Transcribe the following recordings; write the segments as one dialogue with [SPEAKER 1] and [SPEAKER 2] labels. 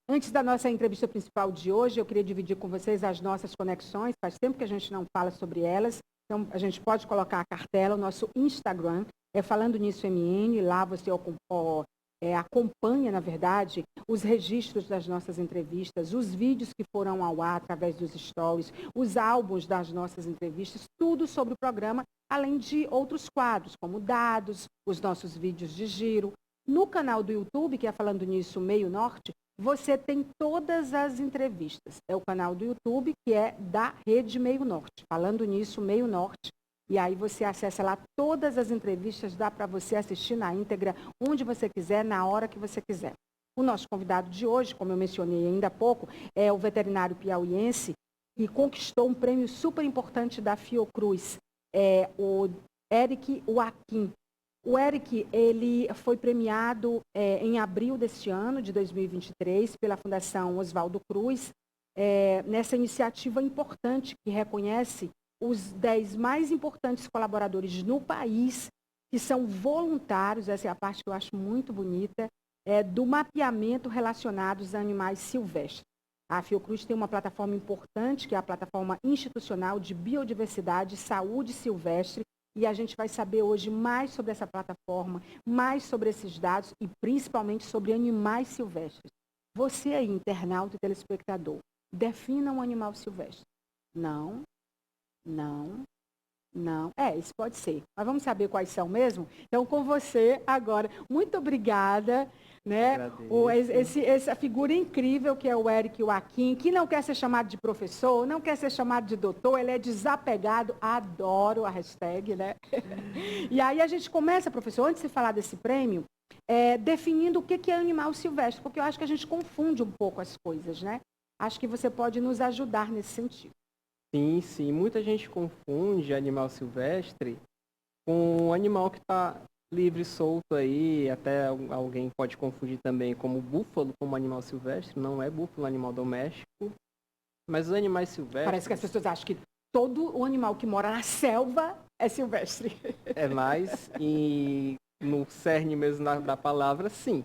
[SPEAKER 1] Antes da nossa entrevista principal de hoje, eu queria dividir com vocês as nossas conexões. Faz tempo que a gente não fala sobre elas. Então, a gente pode colocar a cartela, o nosso Instagram é Falando Nisso MN. Lá você acompanha, na verdade, os registros das nossas entrevistas, os vídeos que foram ao ar através dos stories, os álbuns das nossas entrevistas, tudo sobre o programa, além de outros quadros, como dados, os nossos vídeos de giro. No canal do YouTube, que é Falando Nisso Meio Norte, você tem todas as entrevistas. É o canal do YouTube, que é da Rede Meio Norte. Falando Nisso Meio Norte. E aí você acessa lá todas as entrevistas, dá para você assistir na íntegra, onde você quiser, na hora que você quiser. O nosso convidado de hoje, como eu mencionei ainda há pouco, é o veterinário piauiense que conquistou um prêmio super importante da Fiocruz, o Eric Joaquim. O Eric, ele foi premiado em abril deste ano, de 2023, pela Fundação Oswaldo Cruz, nessa iniciativa importante que reconhece os 10 mais importantes colaboradores no país, que são voluntários, essa é a parte que eu acho muito bonita, do mapeamento relacionados a animais silvestres. A Fiocruz tem uma plataforma importante, que é a Plataforma Institucional de Biodiversidade e Saúde Silvestre, e a gente vai saber hoje mais sobre essa plataforma, mais sobre esses dados e principalmente sobre animais silvestres. Você aí, internauta e telespectador, defina um animal silvestre. Não. Isso pode ser. Mas vamos saber quais são mesmo? Então, com você agora. Muito obrigada. Né? Essa figura incrível que é o Eric Joaquim, que não quer ser chamado de professor, não quer ser chamado de doutor, ele é desapegado, adoro a hashtag, né? E aí a gente começa, professor, antes de falar desse prêmio, definindo o que é animal silvestre, porque eu acho que a gente confunde um pouco as coisas, né? Acho que você pode nos ajudar nesse sentido.
[SPEAKER 2] Sim. Muita gente confunde animal silvestre com um animal que está livre, solto aí. Até alguém pode confundir também como búfalo como animal silvestre. Não é búfalo, animal doméstico. Mas os animais silvestres...
[SPEAKER 1] Parece que as pessoas acham que todo o animal que mora na selva é silvestre.
[SPEAKER 2] É mais, e no cerne mesmo da palavra, sim.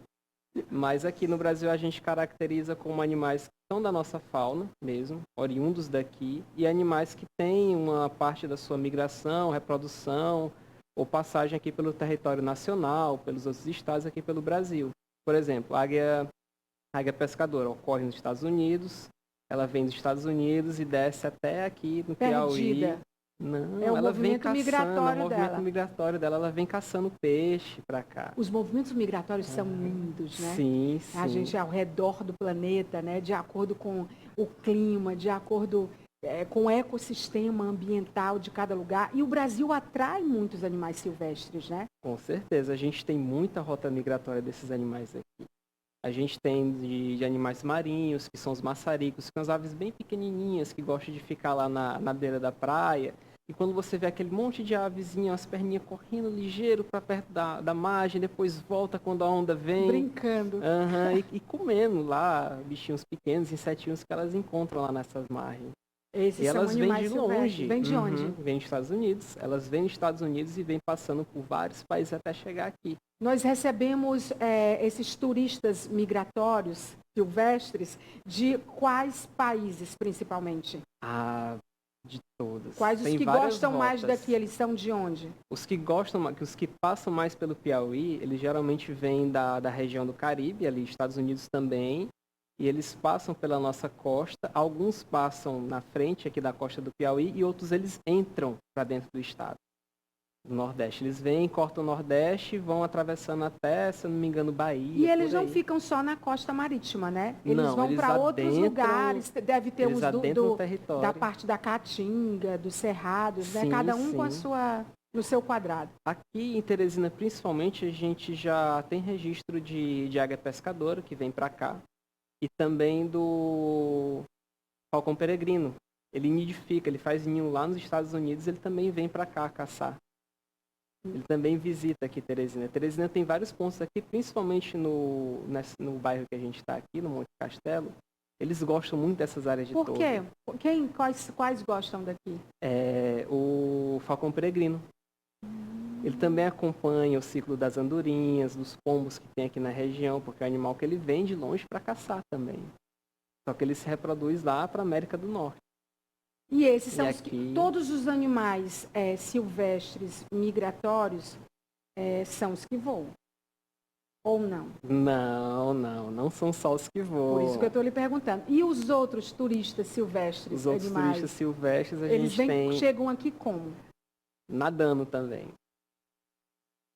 [SPEAKER 2] Mas aqui no Brasil a gente caracteriza como animais que são da nossa fauna mesmo, oriundos daqui, e animais que têm uma parte da sua migração, reprodução ou passagem aqui pelo território nacional, pelos outros estados aqui pelo Brasil. Por exemplo, a águia pescadora ocorre nos Estados Unidos, ela vem dos Estados Unidos e desce até aqui no Piauí. Não, ela vem caçando, é o movimento migratório dela, ela vem caçando peixe para cá.
[SPEAKER 1] Os movimentos migratórios são lindos, né?
[SPEAKER 2] Sim.
[SPEAKER 1] A gente é ao redor do planeta, né? De acordo com o clima, de acordo com o ecossistema ambiental de cada lugar. E o Brasil atrai muitos animais silvestres, né?
[SPEAKER 2] Com certeza, a gente tem muita rota migratória desses animais aqui. A gente tem de animais marinhos, que são os maçaricos, que são as aves bem pequenininhas, que gostam de ficar lá na beira da praia. E quando você vê aquele monte de avezinha, as perninhas correndo ligeiro para perto da margem, depois volta quando a onda vem.
[SPEAKER 1] Brincando.
[SPEAKER 2] E comendo lá bichinhos pequenos, insetinhos que elas encontram lá nessas margens.
[SPEAKER 1] Esses
[SPEAKER 2] elas vêm de longe.
[SPEAKER 1] Vêm de onde?
[SPEAKER 2] Vêm dos Estados Unidos. Elas vêm dos Estados Unidos e vêm passando por vários países até chegar aqui.
[SPEAKER 1] Nós recebemos esses turistas migratórios silvestres de quais países, principalmente?
[SPEAKER 2] De todos.
[SPEAKER 1] Quais os que gostam mais daqui? Eles são de onde?
[SPEAKER 2] Os que passam mais pelo Piauí, eles geralmente vêm da região do Caribe, ali Estados Unidos também, e eles passam pela nossa costa. Alguns passam na frente aqui da costa do Piauí e outros eles entram para dentro do estado. Do Nordeste. Eles vêm, cortam o Nordeste e vão atravessando até, se eu não me engano, Bahia.
[SPEAKER 1] E eles não ficam só na costa marítima, né?
[SPEAKER 2] Eles
[SPEAKER 1] vão para outros lugares, deve ter uns da parte da Caatinga, dos Cerrados, né? Cada um no seu quadrado.
[SPEAKER 2] Aqui em Teresina, principalmente, a gente já tem registro de águia pescadora, que vem para cá, e também do falcão peregrino. Ele nidifica, ele faz ninho lá nos Estados Unidos, ele também vem para cá caçar. Ele também visita aqui Teresina. Teresina tem vários pontos aqui, principalmente no bairro que a gente está aqui, no Monte Castelo. Eles gostam muito dessas áreas de touro.
[SPEAKER 1] Por quê? Quais gostam daqui?
[SPEAKER 2] O falcão peregrino. Ele também acompanha o ciclo das andorinhas, dos pombos que tem aqui na região, porque é um animal que ele vem de longe para caçar também. Só que ele se reproduz lá para a América do Norte.
[SPEAKER 1] E esses são
[SPEAKER 2] E
[SPEAKER 1] os que,
[SPEAKER 2] aqui-
[SPEAKER 1] todos os animais silvestres migratórios são os que voam? Ou não?
[SPEAKER 2] Não são só os que voam.
[SPEAKER 1] Por isso que eu estou lhe perguntando. E os outros turistas silvestres,
[SPEAKER 2] Os outros
[SPEAKER 1] animais?
[SPEAKER 2] turistas silvestres
[SPEAKER 1] Eles
[SPEAKER 2] gente tem
[SPEAKER 1] chegam aqui como?
[SPEAKER 2] nadando também.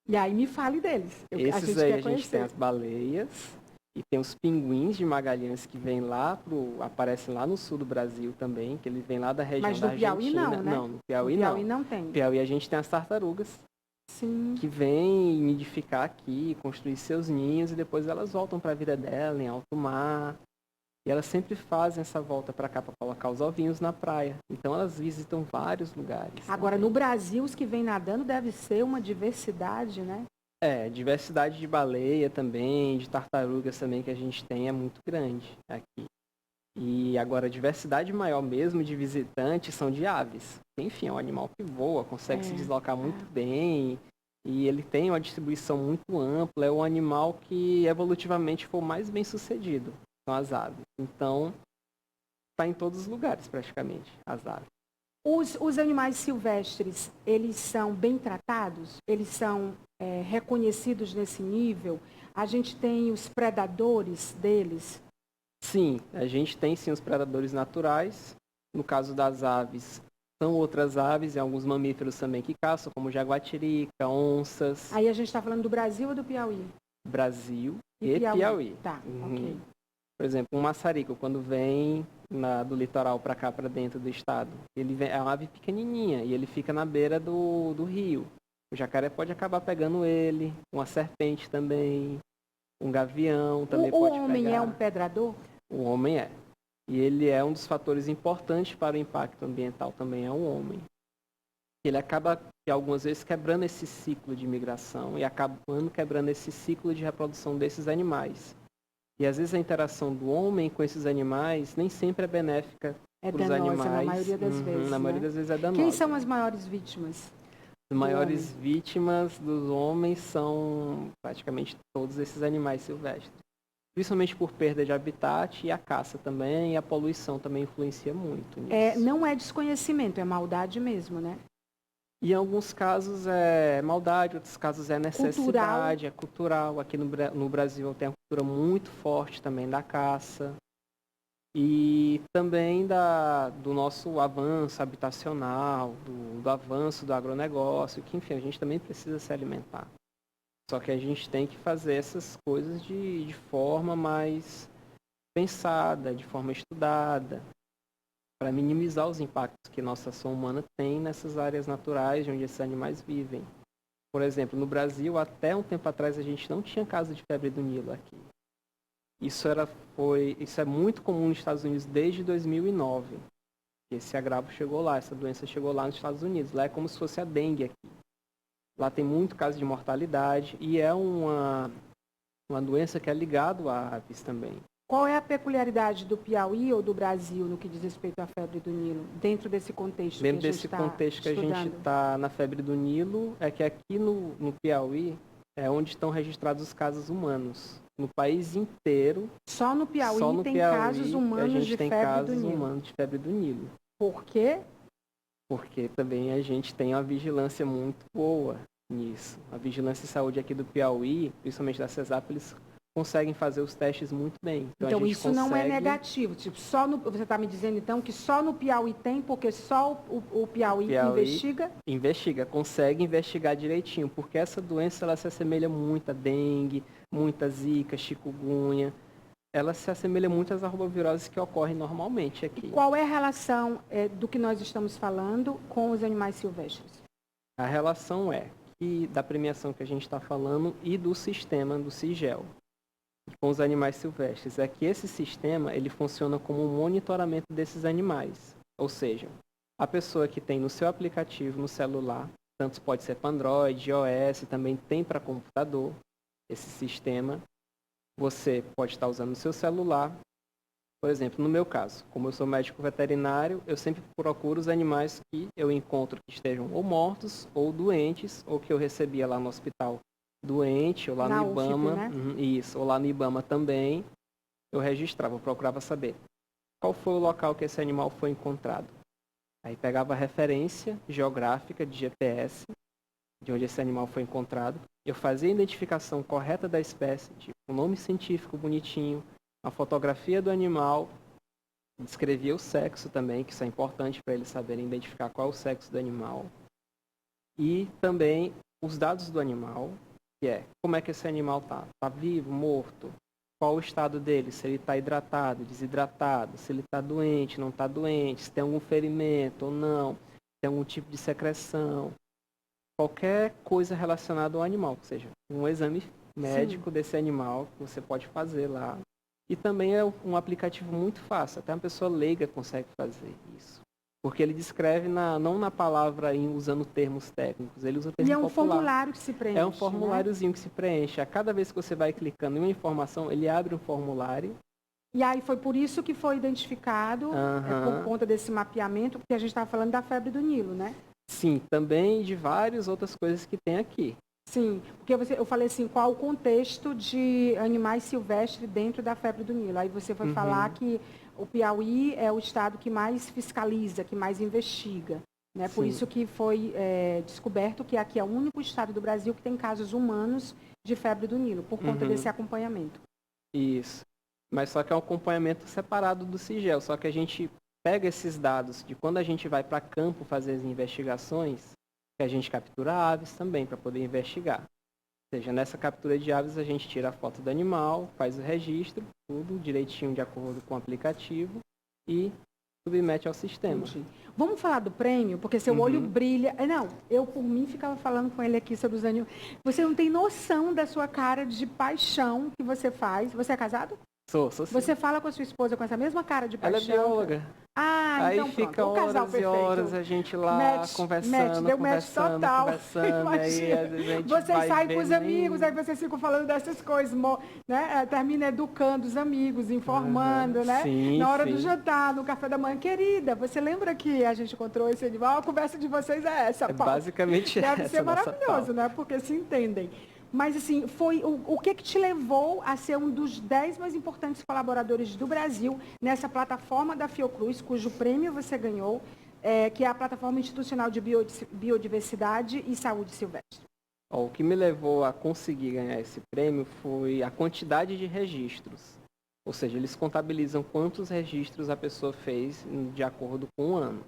[SPEAKER 1] E aí me fale deles. A
[SPEAKER 2] Esses
[SPEAKER 1] gente
[SPEAKER 2] aí
[SPEAKER 1] quer
[SPEAKER 2] a gente tem
[SPEAKER 1] conhecer.
[SPEAKER 2] as baleias e tem os pinguins de Magalhães que vêm lá aparecem lá no sul do Brasil também, que eles vêm lá da região
[SPEAKER 1] Mas
[SPEAKER 2] da
[SPEAKER 1] no Piauí
[SPEAKER 2] Argentina.
[SPEAKER 1] não, né?
[SPEAKER 2] Não, no Piauí
[SPEAKER 1] No
[SPEAKER 2] não.
[SPEAKER 1] Piauí não tem.
[SPEAKER 2] No Piauí a gente tem as tartarugas
[SPEAKER 1] Sim.
[SPEAKER 2] que vêm nidificar aqui, construir seus ninhos e depois elas voltam para a vida dela em alto mar. E elas sempre fazem essa volta para cá para colocar os ovinhos na praia. Então elas visitam vários lugares.
[SPEAKER 1] Agora,
[SPEAKER 2] também.
[SPEAKER 1] no Brasil, os que vêm nadando deve ser uma diversidade, né?
[SPEAKER 2] Diversidade de baleia também, de tartarugas também que a gente tem é muito grande aqui. E agora a diversidade maior mesmo de visitantes são de aves. Enfim, é um animal que voa, consegue se deslocar muito bem e ele tem uma distribuição muito ampla. É o animal que evolutivamente foi o mais bem sucedido, são as aves. Então, está em todos os lugares praticamente, as aves.
[SPEAKER 1] Os animais silvestres, eles são bem tratados? Eles são reconhecidos nesse nível? A gente tem os predadores deles?
[SPEAKER 2] Sim, a gente tem sim os predadores naturais. No caso das aves, são outras aves e alguns mamíferos também que caçam, como jaguatirica, onças.
[SPEAKER 1] Aí a gente está falando do Brasil ou do Piauí?
[SPEAKER 2] Brasil e Piauí.
[SPEAKER 1] Tá, ok.
[SPEAKER 2] Por exemplo, um maçarico, quando vem do litoral para cá, para dentro do estado, é uma ave pequenininha e ele fica na beira do rio. O jacaré pode acabar pegando ele, uma serpente também, um gavião também pode pegar.
[SPEAKER 1] O homem é um predador?
[SPEAKER 2] O homem é. E ele é um dos fatores importantes para o impacto ambiental também, é o homem. Ele acaba, algumas vezes, quebrando esse ciclo de migração e acabando quebrando esse ciclo de reprodução desses animais. E às vezes a interação do homem com esses animais nem sempre é benéfica para os animais.
[SPEAKER 1] Na maioria das vezes.
[SPEAKER 2] Na maioria das vezes é danosa.
[SPEAKER 1] Quem são as maiores vítimas?
[SPEAKER 2] As maiores vítimas dos homens são praticamente todos esses animais silvestres. Principalmente por perda de habitat e a caça também, e a poluição também influencia muito nisso.
[SPEAKER 1] Não é desconhecimento, é maldade mesmo, né?
[SPEAKER 2] E em alguns casos é maldade, em outros casos é necessidade, é cultural. Aqui no Brasil tem uma cultura muito forte também da caça. E também do nosso avanço habitacional, do avanço do agronegócio, que enfim, a gente também precisa se alimentar. Só que a gente tem que fazer essas coisas de forma mais pensada, de forma estudada, para minimizar os impactos que nossa ação humana tem nessas áreas naturais onde esses animais vivem. Por exemplo, no Brasil, até um tempo atrás, a gente não tinha caso de febre do Nilo aqui. Isso é muito comum nos Estados Unidos desde 2009. Esse agravo chegou lá, essa doença chegou lá nos Estados Unidos. Lá é como se fosse a dengue aqui. Lá tem muito caso de mortalidade e é uma doença que é ligada a aves também.
[SPEAKER 1] Qual é a peculiaridade do Piauí ou do Brasil no que diz respeito à febre do Nilo, dentro desse contexto
[SPEAKER 2] dentro desse contexto que a gente está na febre do Nilo, é que aqui no Piauí é onde estão registrados os casos humanos. No país inteiro,
[SPEAKER 1] só no Piauí tem casos humanos de
[SPEAKER 2] febre do Nilo.
[SPEAKER 1] Por quê?
[SPEAKER 2] Porque também a gente tem uma vigilância muito boa nisso. A vigilância de saúde aqui do Piauí, principalmente da CESAP, eles conseguem fazer os testes muito bem.
[SPEAKER 1] Então isso não é negativo. Tipo, você está me dizendo então que só no Piauí tem, porque só o Piauí investiga?
[SPEAKER 2] Consegue investigar direitinho, porque essa doença ela se assemelha muito à dengue, muito à zika, chikungunya. Ela se assemelha muito às arboviroses que ocorrem normalmente aqui.
[SPEAKER 1] E qual é a relação do que nós estamos falando com os animais silvestres?
[SPEAKER 2] A relação da premiação que a gente está falando e do sistema do CIGEL com os animais silvestres. É que esse sistema ele funciona como um monitoramento desses animais. Ou seja, a pessoa que tem no seu aplicativo, no celular, tanto pode ser para Android, iOS, também tem para computador, esse sistema. Você pode estar usando o seu celular Por exemplo, no meu caso, como eu sou médico veterinário, eu sempre procuro os animais que eu encontro que estejam ou mortos ou doentes, ou que eu recebia lá no hospital doente, ou lá
[SPEAKER 1] Na
[SPEAKER 2] no
[SPEAKER 1] UFIP,
[SPEAKER 2] IBAMA,
[SPEAKER 1] né?
[SPEAKER 2] isso, ou lá no IBAMA também, eu registrava, eu procurava saber qual foi o local que esse animal foi encontrado. Aí pegava a referência geográfica de GPS, de onde esse animal foi encontrado, eu fazia a identificação correta da espécie, tipo, um nome científico bonitinho, a fotografia do animal, descrevia o sexo também, que isso é importante para eles saberem identificar qual é o sexo do animal. E também os dados do animal, que é como é que esse animal está. Está vivo, morto? Qual o estado dele? Se ele está hidratado, desidratado, se ele está doente, não está doente, se tem algum ferimento ou não, se tem algum tipo de secreção. Qualquer coisa relacionada ao animal, ou seja, um exame médico desse animal que você pode fazer lá. E também é um aplicativo muito fácil, até uma pessoa leiga consegue fazer isso. Porque ele descreve não na palavra usando termos técnicos, ele usa termo
[SPEAKER 1] E é um
[SPEAKER 2] popular.
[SPEAKER 1] formulário que se preenche,
[SPEAKER 2] É um formuláriozinho que se preenche. A cada vez que você vai clicando em uma informação, ele abre um formulário.
[SPEAKER 1] E aí foi por isso que foi identificado, por conta desse mapeamento, porque a gente estava falando da febre do Nilo, né?
[SPEAKER 2] Sim, também de várias outras coisas que tem aqui.
[SPEAKER 1] Sim, porque eu falei assim, qual o contexto de animais silvestres dentro da febre do Nilo? Aí você foi falar que o Piauí é o estado que mais fiscaliza, que mais investiga. Né? Por isso que foi descoberto que aqui é o único estado do Brasil que tem casos humanos de febre do Nilo, por conta desse acompanhamento.
[SPEAKER 2] Isso. Mas só que é um acompanhamento separado do CIGEL, só que a gente pega esses dados de quando a gente vai para campo fazer as investigações, que a gente captura aves também para poder investigar. Ou seja, nessa captura de aves a gente tira a foto do animal, faz o registro, tudo direitinho de acordo com o aplicativo e submete ao sistema.
[SPEAKER 1] Entendi. Vamos falar do prêmio, porque seu olho brilha. Não, eu por mim ficava falando com ele aqui sobre os animais. Você não tem noção da sua cara de paixão que você faz. Você é casado?
[SPEAKER 2] Sou sim.
[SPEAKER 1] Você fala com a sua esposa com essa mesma cara de paixão?
[SPEAKER 2] Ela é bióloga.
[SPEAKER 1] Ah,
[SPEAKER 2] aí
[SPEAKER 1] então
[SPEAKER 2] fica
[SPEAKER 1] pronto. O casal
[SPEAKER 2] horas e
[SPEAKER 1] perfeito.
[SPEAKER 2] horas a gente lá conversando,
[SPEAKER 1] deu match total.
[SPEAKER 2] aí a gente
[SPEAKER 1] você
[SPEAKER 2] vai
[SPEAKER 1] sai com os
[SPEAKER 2] nem...
[SPEAKER 1] amigos, aí vocês ficam falando dessas coisas, né? Termina educando os amigos, informando, né?
[SPEAKER 2] Sim,
[SPEAKER 1] na hora do jantar, no café da manhã, querida, você lembra que a gente encontrou esse animal? A conversa de vocês é essa, Paulo.
[SPEAKER 2] Basicamente essa.
[SPEAKER 1] Deve ser maravilhoso, né? Porque se entendem. Mas, assim, foi o que te levou a ser um dos 10 mais importantes colaboradores do Brasil nessa plataforma da Fiocruz, cujo prêmio você ganhou, que é a Plataforma Institucional de Biodiversidade e Saúde Silvestre?
[SPEAKER 2] O que me levou a conseguir ganhar esse prêmio foi a quantidade de registros. Ou seja, eles contabilizam quantos registros a pessoa fez de acordo com o ano.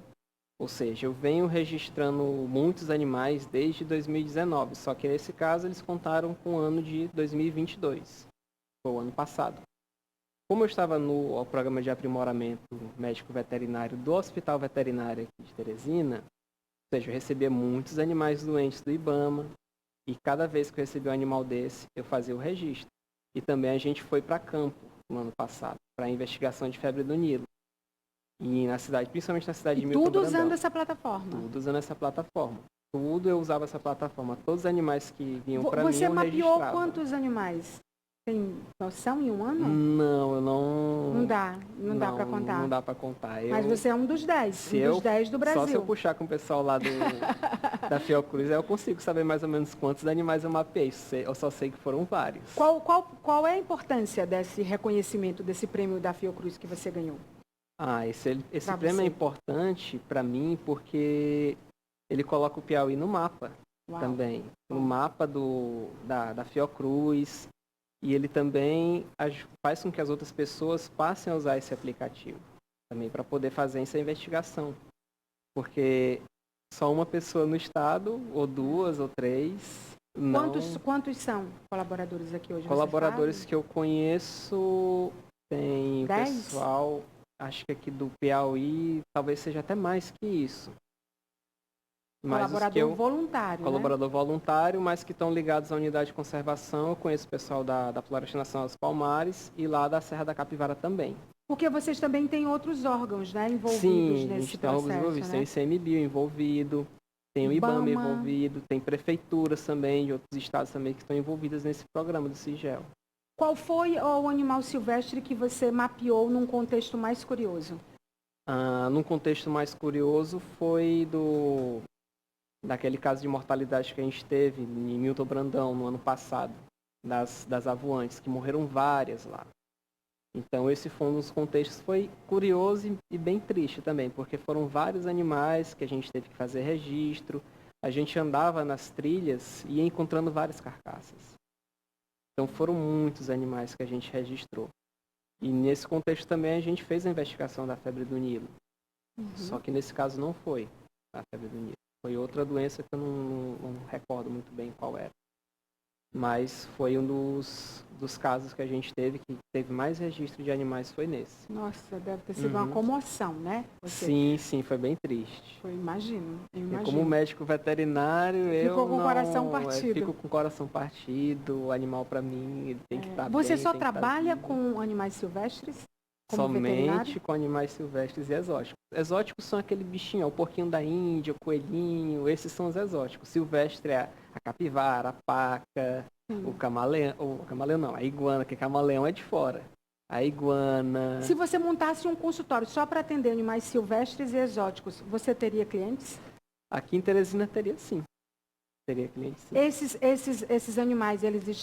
[SPEAKER 2] Ou seja, eu venho registrando muitos animais desde 2019, só que nesse caso eles contaram com o ano de 2022, foi o ano passado. Como eu estava no programa de aprimoramento médico veterinário do Hospital Veterinário aqui de Teresina, ou seja, eu recebia muitos animais doentes do IBAMA, e cada vez que eu recebia um animal desse, eu fazia o registro. E também a gente foi para campo no ano passado, para a investigação de febre do Nilo. E na cidade, principalmente na cidade de Milton
[SPEAKER 1] Brandão. Tudo usando essa plataforma?
[SPEAKER 2] Tudo usando essa plataforma. Tudo eu usava essa plataforma. Todos os animais que vinham para mim, eu
[SPEAKER 1] registrava. Você mapeou quantos animais? Tem noção em um ano?
[SPEAKER 2] Não, eu não...
[SPEAKER 1] Não dá para contar.
[SPEAKER 2] Não dá para contar.
[SPEAKER 1] Mas você é um dos 10, dos 10 do Brasil.
[SPEAKER 2] Só se eu puxar com o pessoal lá da Fiocruz, eu consigo saber mais ou menos quantos animais eu mapeei. Eu só sei que foram vários.
[SPEAKER 1] Qual é a importância desse reconhecimento, desse prêmio da Fiocruz que você ganhou?
[SPEAKER 2] Esse prêmio é importante para mim porque ele coloca o Piauí no mapa também. No mapa da Fiocruz. E ele também faz com que as outras pessoas passem a usar esse aplicativo também para poder fazer essa investigação. Porque só uma pessoa no estado, ou duas, ou três...
[SPEAKER 1] Quantos são colaboradores aqui hoje?
[SPEAKER 2] Colaboradores que eu conheço, tem
[SPEAKER 1] 10?
[SPEAKER 2] Pessoal... Acho que aqui do Piauí talvez seja até mais que isso.
[SPEAKER 1] Colaborador voluntário,
[SPEAKER 2] Colaborador voluntário, mas que estão ligados à unidade de conservação. Eu conheço o pessoal da Floresta Nacional dos Palmares e lá da Serra da Capivara também.
[SPEAKER 1] Porque vocês também têm outros órgãos, né, envolvidos
[SPEAKER 2] nesse processo. Sim,
[SPEAKER 1] a gente tem
[SPEAKER 2] órgãos envolvidos. Tem o ICMBio envolvido, tem o IBAMA envolvido, tem prefeituras também de outros estados também que estão envolvidas nesse programa do CIGEL.
[SPEAKER 1] Qual foi o animal silvestre que você mapeou num contexto mais curioso?
[SPEAKER 2] Num contexto mais curioso foi daquele caso de mortalidade que a gente teve em Milton Brandão no ano passado, das avoantes, que morreram várias lá. Então esse foi um dos contextos, foi curioso e bem triste também, porque foram vários animais que a gente teve que fazer registro, a gente andava nas trilhas e ia encontrando várias carcaças. Então foram muitos animais que a gente registrou. E nesse contexto também a gente fez a investigação da febre do Nilo. Só que nesse caso não foi a febre do Nilo. Foi outra doença que eu não recordo muito bem qual era. Mas foi um dos casos que a gente teve, que teve mais registro de animais, foi nesse.
[SPEAKER 1] Nossa, deve ter sido uma comoção, né?
[SPEAKER 2] Sim, foi bem triste.
[SPEAKER 1] Eu imagino.
[SPEAKER 2] E como médico veterinário,
[SPEAKER 1] Ficou com o coração partido.
[SPEAKER 2] Fico com o coração partido, o animal para mim, ele tem que estar bem.
[SPEAKER 1] Você só trabalha com animais silvestres?
[SPEAKER 2] Somente com animais silvestres e exóticos. Exóticos são aquele bichinho, o porquinho da Índia, o coelhinho, esses são os exóticos. Silvestre é a capivara, a paca, o camaleão não, a iguana, que camaleão é de fora. A iguana.
[SPEAKER 1] Se você montasse um consultório só para atender animais silvestres e exóticos, você teria clientes?
[SPEAKER 2] Aqui em Teresina teria sim. Teria clientes sim.
[SPEAKER 1] Esses animais, eles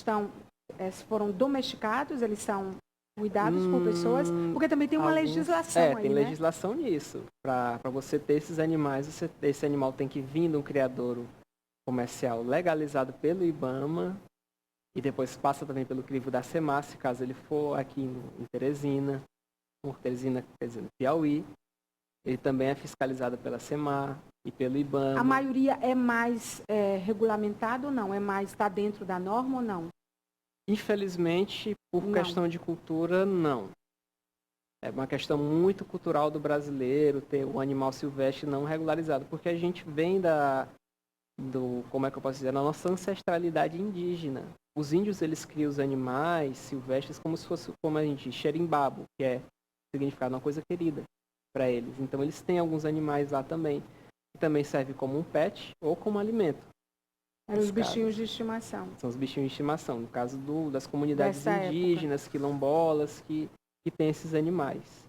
[SPEAKER 1] foram domesticados, eles são cuidados por pessoas, porque também tem uma legislação aí,
[SPEAKER 2] tem
[SPEAKER 1] né?
[SPEAKER 2] legislação nisso. Para você ter esses animais, esse animal tem que vir de um criadouro comercial legalizado pelo IBAMA e depois passa também pelo crivo da SEMAS, caso ele for aqui em Teresina, Piauí. Ele também é fiscalizado pela SEMAR e pelo IBAMA.
[SPEAKER 1] A maioria é mais regulamentado ou não? Está dentro da norma ou não?
[SPEAKER 2] Infelizmente, por questão de cultura, não. É uma questão muito cultural do brasileiro ter o animal silvestre não regularizado, porque a gente vem como é que eu posso dizer, da nossa ancestralidade indígena. Os índios, eles criam os animais silvestres como se fosse, como a gente diz, xerimbabo, que é significado uma coisa querida para eles. Então, eles têm alguns animais lá também, que também serve como um pet ou como alimento.
[SPEAKER 1] Eram os bichinhos de estimação.
[SPEAKER 2] São os bichinhos de estimação, no caso das comunidades indígenas, quilombolas, que têm esses animais.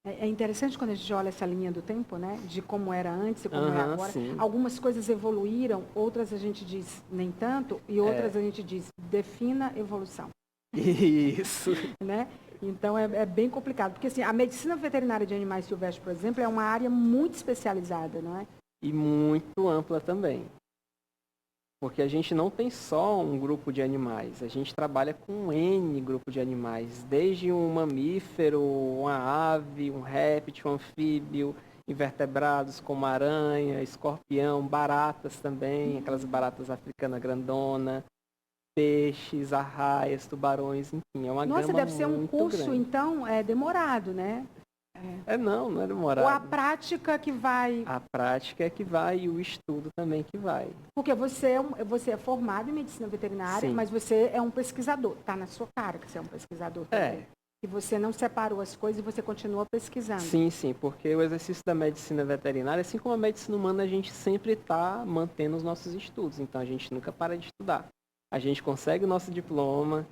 [SPEAKER 1] É interessante quando a gente olha essa linha do tempo, né? De como era antes e como é agora.
[SPEAKER 2] Sim.
[SPEAKER 1] Algumas coisas evoluíram, outras a gente diz nem tanto, e outras a gente diz defina evolução.
[SPEAKER 2] Isso.
[SPEAKER 1] Né? Então é bem complicado, porque assim, a medicina veterinária de animais silvestres, por exemplo, é uma área muito especializada, não é?
[SPEAKER 2] E muito ampla também. Porque a gente não tem só um grupo de animais, a gente trabalha com um N grupo de animais, desde um mamífero, uma ave, um réptil, um anfíbio, invertebrados como aranha, escorpião, baratas também, aquelas baratas africanas grandona, peixes, arraias, tubarões, enfim, é uma gama muito grande.
[SPEAKER 1] Nossa, deve ser um curso, então, demorado, né?
[SPEAKER 2] Não é demorado.
[SPEAKER 1] Ou a prática que vai...
[SPEAKER 2] A prática é que vai e o estudo também que vai.
[SPEAKER 1] Porque você é formado em medicina veterinária,
[SPEAKER 2] Sim.
[SPEAKER 1] mas você é um pesquisador. Está na sua cara que você é um pesquisador também. E você não separou as coisas e você continua pesquisando.
[SPEAKER 2] Sim, porque o exercício da medicina veterinária, assim como a medicina humana, a gente sempre está mantendo os nossos estudos. Então, a gente nunca para de estudar. A gente consegue o nosso diploma,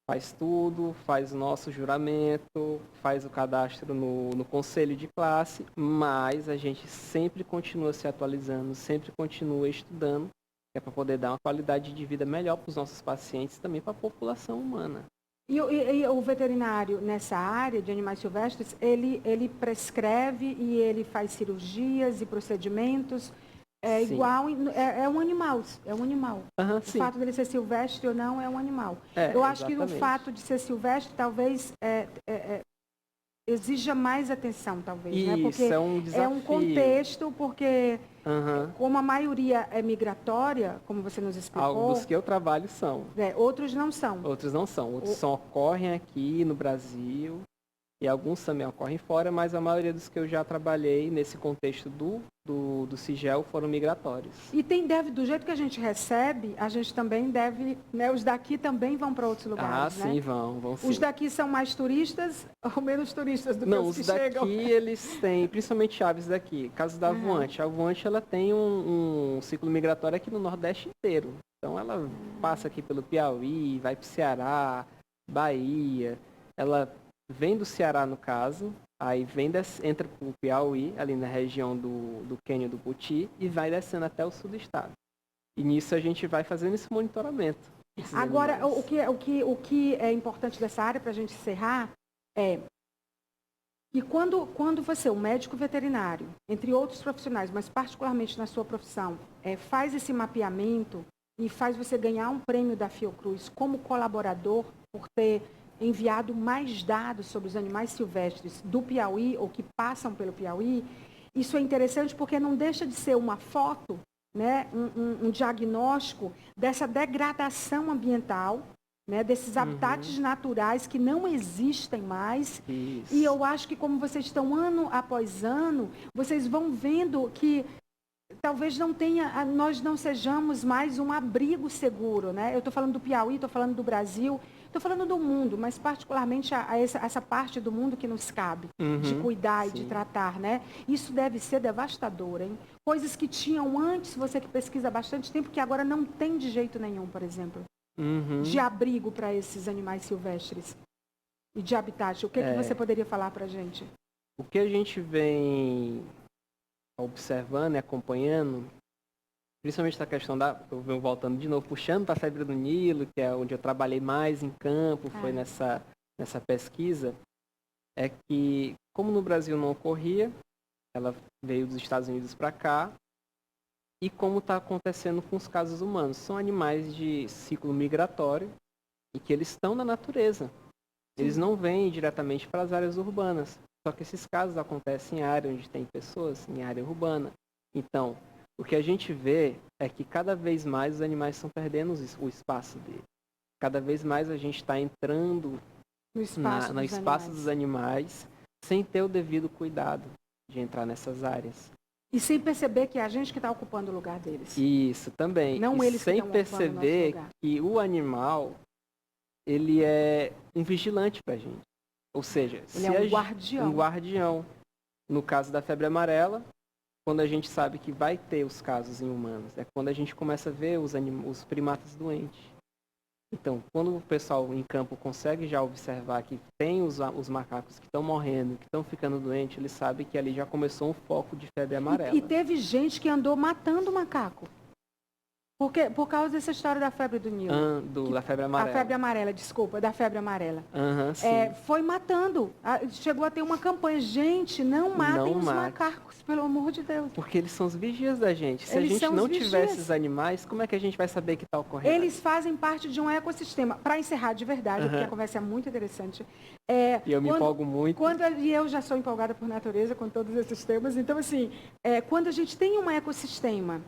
[SPEAKER 2] faz tudo, faz o nosso juramento, faz o cadastro no conselho de classe, mas a gente sempre continua se atualizando, sempre continua estudando, que é para poder dar uma qualidade de vida melhor para os nossos pacientes e também para a população humana.
[SPEAKER 1] E o veterinário nessa área de animais silvestres, ele prescreve e ele faz cirurgias e procedimentos igual, é um animal, O fato dele ser silvestre ou não é um animal. Eu acho que o fato de ser silvestre talvez exija mais atenção, talvez,
[SPEAKER 2] isso,
[SPEAKER 1] né? Porque
[SPEAKER 2] é um desafio.
[SPEAKER 1] É um contexto, porque como a maioria é migratória, como você nos explicou...
[SPEAKER 2] Alguns que eu trabalho são.
[SPEAKER 1] Outros não são.
[SPEAKER 2] Outros não são. Outros só ocorrem aqui no Brasil e alguns também ocorrem fora, mas a maioria dos que eu já trabalhei nesse contexto do CIGEL foram migratórios.
[SPEAKER 1] E do jeito que a gente recebe, a gente também deve, né, os daqui também vão para outros lugares, né?
[SPEAKER 2] Sim, vão sim.
[SPEAKER 1] Os daqui são mais turistas ou menos turistas do que os que chegam?
[SPEAKER 2] Não, os daqui eles têm, principalmente aves daqui, caso da avoante. A avoante ela tem um ciclo migratório aqui no Nordeste inteiro. Então ela passa aqui pelo Piauí, vai para o Ceará, Bahia, ela vem do Ceará, no caso, aí entra para o Piauí, ali na região do Quênia do Poti, e vai descendo até o sul do estado. E nisso a gente vai fazendo esse monitoramento.
[SPEAKER 1] Agora, o que é importante dessa área, para a gente encerrar, é que quando você, um médico veterinário, entre outros profissionais, mas particularmente na sua profissão, faz esse mapeamento e faz você ganhar um prêmio da Fiocruz como colaborador por ter enviado mais dados sobre os animais silvestres do Piauí ou que passam pelo Piauí, isso é interessante porque não deixa de ser uma foto, né, um diagnóstico dessa degradação ambiental, né, desses habitats naturais que não existem mais.
[SPEAKER 2] Isso.
[SPEAKER 1] E eu acho que como vocês estão ano após ano, vocês vão vendo que talvez nós não sejamos mais um abrigo seguro, né? Eu estou falando do Piauí, estou falando do Brasil, estou falando do mundo, mas particularmente essa parte do mundo que nos cabe, de cuidar e de tratar, né? Isso deve ser devastador, hein? Coisas que tinham antes, você que pesquisa há bastante tempo, que agora não tem de jeito nenhum, por exemplo, de abrigo para esses animais silvestres e de habitat. O que você poderia falar para a gente?
[SPEAKER 2] O que a gente vem observando e acompanhando, principalmente a questão eu venho voltando de novo, puxando para a febre do Nilo, que é onde eu trabalhei mais em campo, foi nessa pesquisa, é que, como no Brasil não ocorria, ela veio dos Estados Unidos para cá, e como está acontecendo com os casos humanos. São animais de ciclo migratório e que eles estão na natureza. Eles não vêm diretamente para as áreas urbanas. Só que esses casos acontecem em área onde tem pessoas, em área urbana. Então, o que a gente vê é que cada vez mais os animais estão perdendo o espaço deles. Cada vez mais a gente está entrando no espaço dos animais sem ter o devido cuidado de entrar nessas áreas.
[SPEAKER 1] E sem perceber que é a gente que está ocupando o lugar deles.
[SPEAKER 2] Isso, também.
[SPEAKER 1] Não eles que
[SPEAKER 2] sem
[SPEAKER 1] estão ocupando o nosso
[SPEAKER 2] perceber
[SPEAKER 1] lugar.
[SPEAKER 2] que o animal, ele é um vigilante para a gente. Ou seja,
[SPEAKER 1] ele é um guardião.
[SPEAKER 2] Um guardião. No caso da febre amarela, quando a gente sabe que vai ter os casos em humanos, é quando a gente começa a ver os primatas doentes. Então, quando o pessoal em campo consegue já observar que tem os macacos que estão morrendo, que estão ficando doentes, ele sabe que ali já começou um foco de febre amarela.
[SPEAKER 1] E teve gente que andou matando o macaco. Por causa dessa história da febre do Nilo.
[SPEAKER 2] Da febre amarela.
[SPEAKER 1] A febre amarela, desculpa, da febre amarela.
[SPEAKER 2] Sim.
[SPEAKER 1] Foi matando. Chegou a ter uma campanha. Gente, não matem os macacos, pelo amor de Deus.
[SPEAKER 2] Porque eles são os vigias da gente. Se a gente não tivesse esses animais, como é que a gente vai saber que está ocorrendo?
[SPEAKER 1] Eles fazem parte de um ecossistema. Para encerrar de verdade, porque a conversa é muito interessante.
[SPEAKER 2] E eu me empolgo muito.
[SPEAKER 1] E eu já sou empolgada por natureza com todos esses temas. Então, assim, quando a gente tem um ecossistema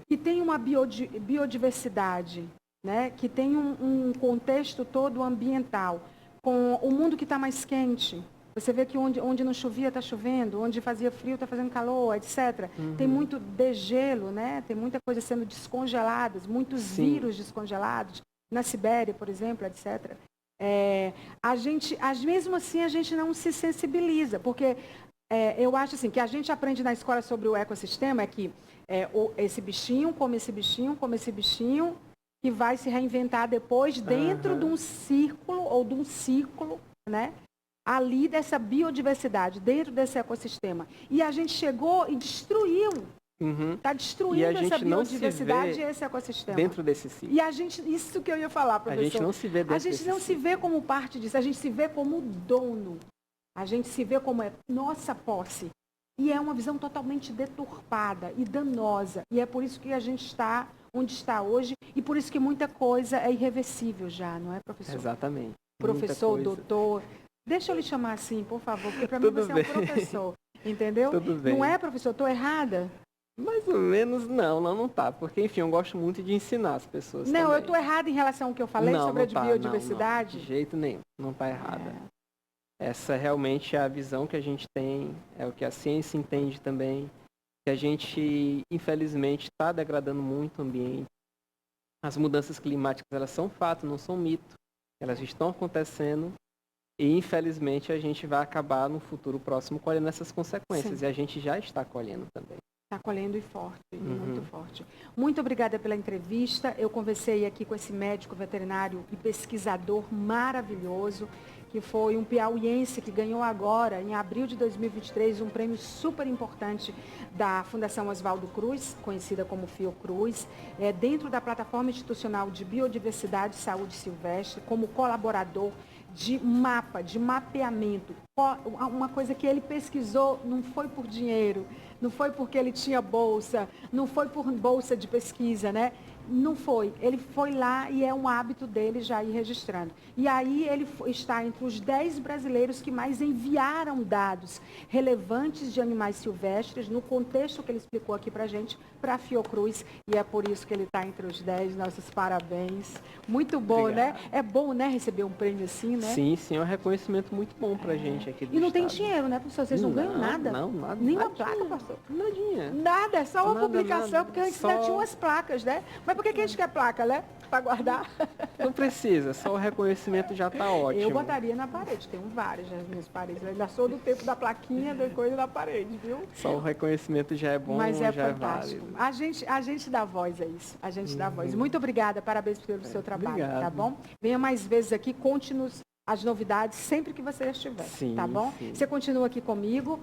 [SPEAKER 1] que tem uma biodiversidade, né, que tem um contexto todo ambiental, com o mundo que está mais quente, você vê que onde não chovia está chovendo, onde fazia frio está fazendo calor, etc. Tem muito degelo, né? Tem muita coisa sendo descongelada, muitos vírus descongelados, na Sibéria, por exemplo, etc. Mesmo assim, a gente não se sensibiliza, porque eu acho assim, que a gente aprende na escola sobre o ecossistema é que esse bichinho come esse bichinho, come esse bichinho, que vai se reinventar depois dentro de um círculo ou de um ciclo, né? Ali dessa biodiversidade, dentro desse ecossistema. E a gente chegou e destruiu. Está destruindo essa biodiversidade e esse ecossistema.
[SPEAKER 2] Dentro desse ciclo.
[SPEAKER 1] E isso que eu ia falar, professor.
[SPEAKER 2] A gente não se vê dentro
[SPEAKER 1] A gente não se vê como parte disso, a gente se vê como dono. A gente se vê como nossa posse. E é uma visão totalmente deturpada e danosa. E é por isso que a gente está onde está hoje e por isso que muita coisa é irreversível já, não é, professor?
[SPEAKER 2] Exatamente.
[SPEAKER 1] Professor, doutor. Deixa eu lhe chamar assim, por favor, porque para mim você é um professor. Entendeu?
[SPEAKER 2] Tudo bem.
[SPEAKER 1] Não é, professor? Estou errada?
[SPEAKER 2] Mais ou menos, não tá. Porque, enfim, eu gosto muito de ensinar as pessoas
[SPEAKER 1] Não,
[SPEAKER 2] também.
[SPEAKER 1] eu estou errada em relação ao que eu falei sobre a biodiversidade?
[SPEAKER 2] Não, de jeito nenhum. Não está errada. Essa realmente é a visão que a gente tem, é o que a ciência entende também, que a gente, infelizmente, está degradando muito o ambiente. As mudanças climáticas, elas são fato, não são mito. Elas estão acontecendo e, infelizmente, a gente vai acabar no futuro próximo colhendo essas consequências. Sim. E a gente já está colhendo também.
[SPEAKER 1] Está colhendo e forte, muito forte. Muito obrigada pela entrevista. Eu conversei aqui com esse médico veterinário e pesquisador maravilhoso, que foi um piauiense que ganhou agora, em abril de 2023, um prêmio super importante da Fundação Oswaldo Cruz, conhecida como Fiocruz, dentro da plataforma institucional de biodiversidade e saúde silvestre, como colaborador de mapa, de mapeamento. Uma coisa que ele pesquisou não foi por dinheiro, não foi porque ele tinha bolsa, não foi por bolsa de pesquisa, né? Não foi. Ele foi lá e é um hábito dele já ir registrando. E aí ele está entre os 10 brasileiros que mais enviaram dados relevantes de animais silvestres, no contexto que ele explicou aqui para a gente, para a Fiocruz. E é por isso que ele está entre os 10. Nossos parabéns. Muito bom,
[SPEAKER 2] Obrigado.
[SPEAKER 1] né? É bom, né, receber um prêmio assim, né?
[SPEAKER 2] Sim, sim, é um reconhecimento muito bom pra gente aqui do
[SPEAKER 1] E não tem
[SPEAKER 2] estado.
[SPEAKER 1] dinheiro, né, professor? Vocês não ganham nada?
[SPEAKER 2] Não, nada.
[SPEAKER 1] Nenhuma
[SPEAKER 2] nadinha,
[SPEAKER 1] placa, pastor?
[SPEAKER 2] Nadinha.
[SPEAKER 1] Nada, é só uma
[SPEAKER 2] Nada,
[SPEAKER 1] publicação,
[SPEAKER 2] nada.
[SPEAKER 1] porque antes
[SPEAKER 2] Só-
[SPEAKER 1] ainda tinha umas placas, né? Mas por que a gente quer placa, né? Para guardar?
[SPEAKER 2] Não precisa, só o reconhecimento já tá ótimo.
[SPEAKER 1] Eu botaria na parede, tenho várias nas minhas paredes. Eu ainda sou do tempo da plaquinha, da coisa na parede, viu?
[SPEAKER 2] Só o reconhecimento já é bom,
[SPEAKER 1] Mas é
[SPEAKER 2] já
[SPEAKER 1] fantástico.
[SPEAKER 2] é válido.
[SPEAKER 1] A gente dá voz a isso. A gente dá voz. Muito obrigada, parabéns pelo seu trabalho,
[SPEAKER 2] Obrigado.
[SPEAKER 1] tá bom? Venha mais vezes aqui, conte-nos as novidades sempre que você estiver,
[SPEAKER 2] Sim,
[SPEAKER 1] tá bom?
[SPEAKER 2] sim.
[SPEAKER 1] Você continua aqui comigo.